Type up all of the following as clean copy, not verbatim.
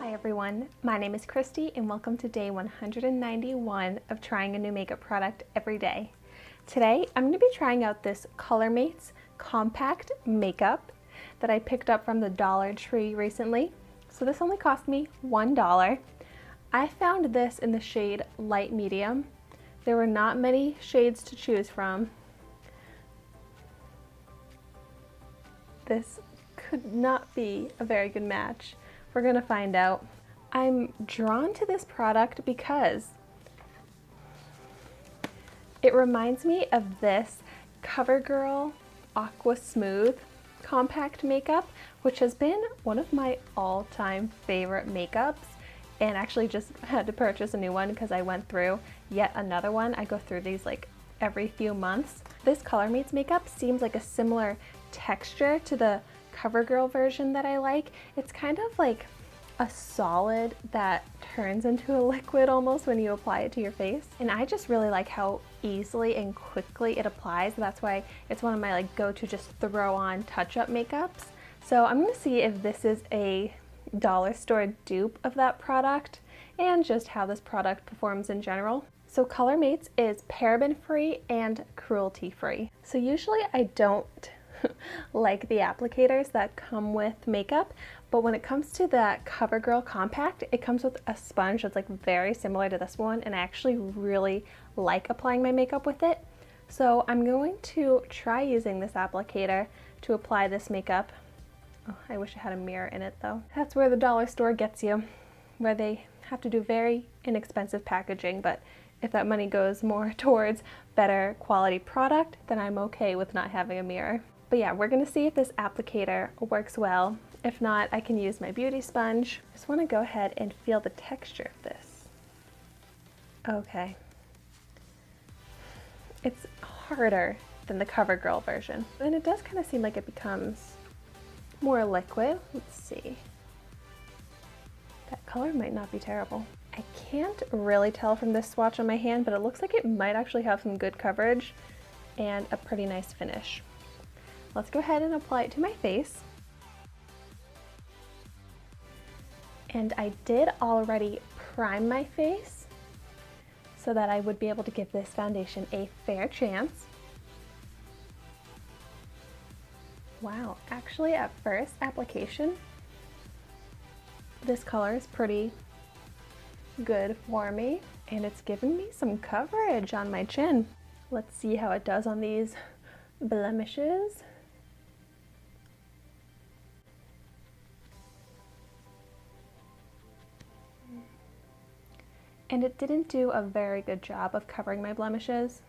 Hi everyone, my name is Christy and welcome to day 191 of trying a new makeup product every day. Today I'm going to be trying out this Colormates Compact Makeup that I picked up from the Dollar Tree recently. So this only cost me $1. I found this in the shade Light Medium. There were not many shades to choose from. This could not be a very good match. We're gonna find out. I'm drawn to this product because it reminds me of this CoverGirl Aqua Smooth Compact Makeup, which has been one of my all-time favorite makeups, and actually just had to purchase a new one because I went through yet another one. I go through these like every few months. This Colormates makeup seems like a similar texture to the CoverGirl version that I like. It's kind of like a solid that turns into a liquid almost when you apply it to your face. And I just really like how easily and quickly it applies. That's why it's one of my like go-to just throw on touch-up makeups. So I'm gonna see if this is a dollar store dupe of that product and just how this product performs in general. So Colormates is paraben free and cruelty free. So usually I don't like the applicators that come with makeup, but when it comes to the CoverGirl Compact, it comes with a sponge that's like very similar to this one, and I actually really like applying my makeup with it. So I'm going to try using this applicator to apply this makeup. Oh, I wish it had a mirror in it though. That's where the dollar store gets you, where they have to do very inexpensive packaging, but if that money goes more towards better quality product, then I'm okay with not having a mirror. But yeah, we're gonna see if this applicator works well. If not, I can use my beauty sponge. I just wanna go ahead and feel the texture of this. Okay. It's harder than the CoverGirl version. And it does kind of seem like it becomes more liquid. Let's see. That color might not be terrible. I can't really tell from this swatch on my hand, but it looks like it might actually have some good coverage and a pretty nice finish. Let's go ahead and apply it to my face. And I did already prime my face so that I would be able to give this foundation a fair chance. Wow, actually at first application, this color is pretty good for me, and it's given me some coverage on my chin. Let's see how it does on these blemishes. And it didn't do a very good job of covering my blemishes.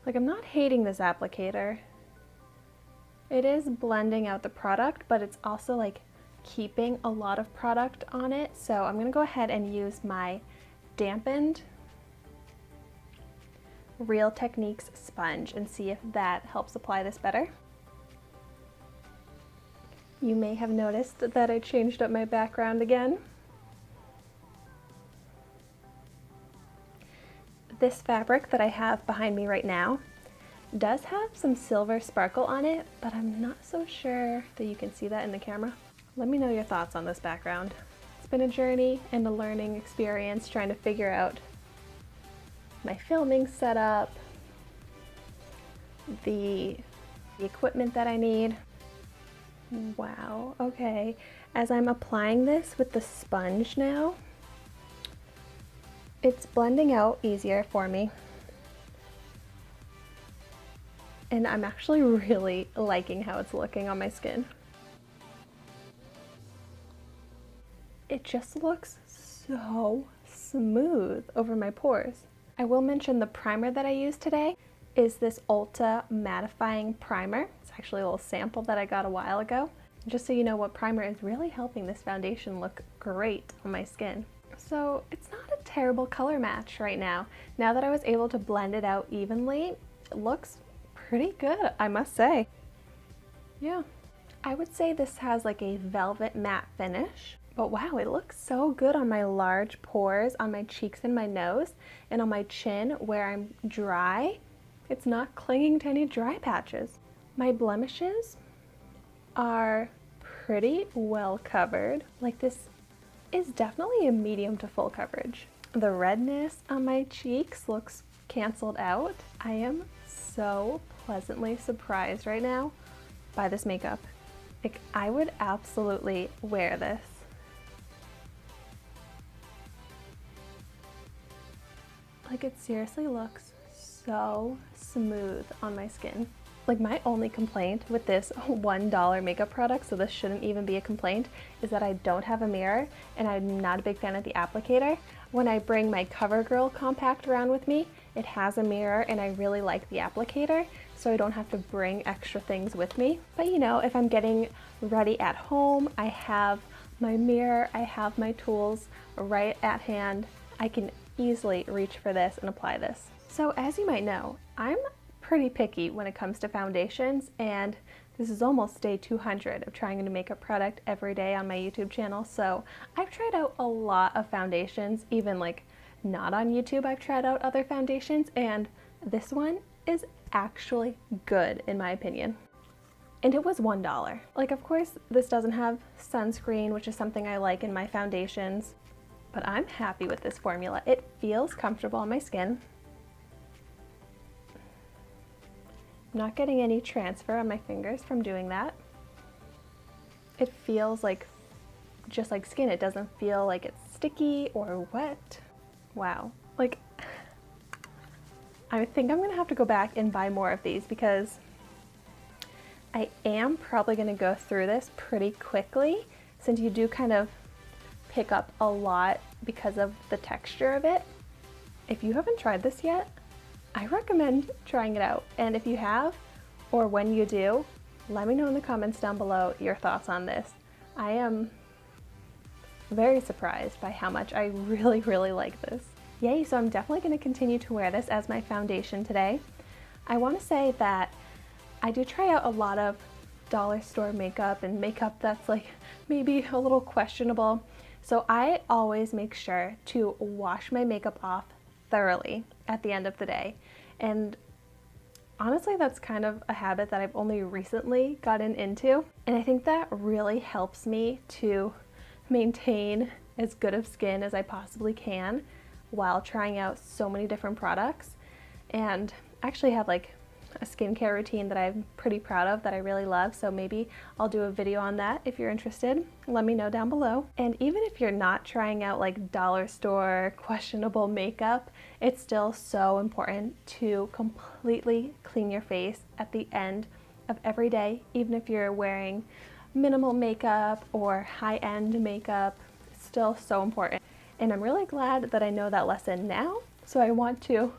Like, I'm not hating this applicator. It is blending out the product, but it's also like keeping a lot of product on it. So I'm gonna go ahead and use my dampened Real Techniques sponge and see if that helps apply this better. You may have noticed that I changed up my background again. This fabric that I have behind me right now does have some silver sparkle on it, but I'm not so sure that you can see that in the camera. Let me know your thoughts on this background. It's been a journey and a learning experience trying to figure out my filming setup, the equipment that I need. Wow, okay. As I'm applying this with the sponge now, it's blending out easier for me. And I'm actually really liking how it's looking on my skin. It just looks so smooth over my pores. I will mention the primer that I used today is this Ulta mattifying primer. It's actually a little sample that I got a while ago. Just so you know what primer is really helping this foundation look great on my skin. So it's not a terrible color match right now. Now that I was able to blend it out evenly, it looks pretty good, I must say. Yeah, I would say this has like a velvet matte finish, but wow, it looks so good on my large pores, on my cheeks and my nose, and on my chin where I'm dry. It's not clinging to any dry patches. My blemishes are pretty well covered. Like, this is definitely a medium to full coverage. The redness on my cheeks looks canceled out. I am so pleasantly surprised right now by this makeup. Like, I would absolutely wear this. Like, it seriously looks so smooth on my skin. Like, my only complaint with this $1 makeup product, so this shouldn't even be a complaint, is that I don't have a mirror and I'm not a big fan of the applicator. When I bring my CoverGirl compact around with me, it has a mirror and I really like the applicator, so I don't have to bring extra things with me. But you know, if I'm getting ready at home, I have my mirror, I have my tools right at hand. I can easily reach for this and apply this. So as you might know, I'm pretty picky when it comes to foundations, and this is almost day 200 of trying a new makeup product every day on my YouTube channel. So I've tried out a lot of foundations, even like not on YouTube. I've tried out other foundations, and this one is actually good in my opinion. And it was $1. Like, of course, this doesn't have sunscreen, which is something I like in my foundations, but I'm happy with this formula. It feels comfortable on my skin. I'm not getting any transfer on my fingers from doing that. It feels like just like skin. It doesn't feel like it's sticky or wet. Wow. Like, I think I'm gonna have to go back and buy more of these because I am probably gonna go through this pretty quickly, since you do kind of pick up a lot because of the texture of it. If you haven't tried this yet, I recommend trying it out. And if you have, or when you do, let me know in the comments down below your thoughts on this. I am very surprised by how much I really, really like this. Yay, so I'm definitely gonna continue to wear this as my foundation today. I wanna say that I do try out a lot of dollar store makeup and makeup that's like maybe a little questionable. So I always make sure to wash my makeup off thoroughly at the end of the day. And honestly, that's kind of a habit that I've only recently gotten into. And I think that really helps me to maintain as good of skin as I possibly can while trying out so many different products. And I actually have like a skincare routine that I'm pretty proud of, that I really love, so maybe I'll do a video on that if you're interested. Let me know down below. And even if you're not trying out like dollar store questionable makeup, it's still so important to completely clean your face at the end of every day, even if you're wearing minimal makeup or high-end makeup. It's still so important. And I'm really glad that I know that lesson now, so I want to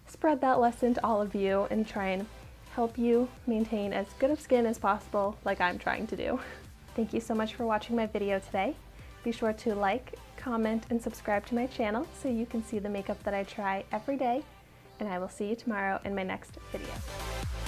spread that lesson to all of you and try and help you maintain as good of skin as possible, like I'm trying to do. Thank you so much for watching my video today. Be sure to like, comment, and subscribe to my channel so you can see the makeup that I try every day, and I will see you tomorrow in my next video.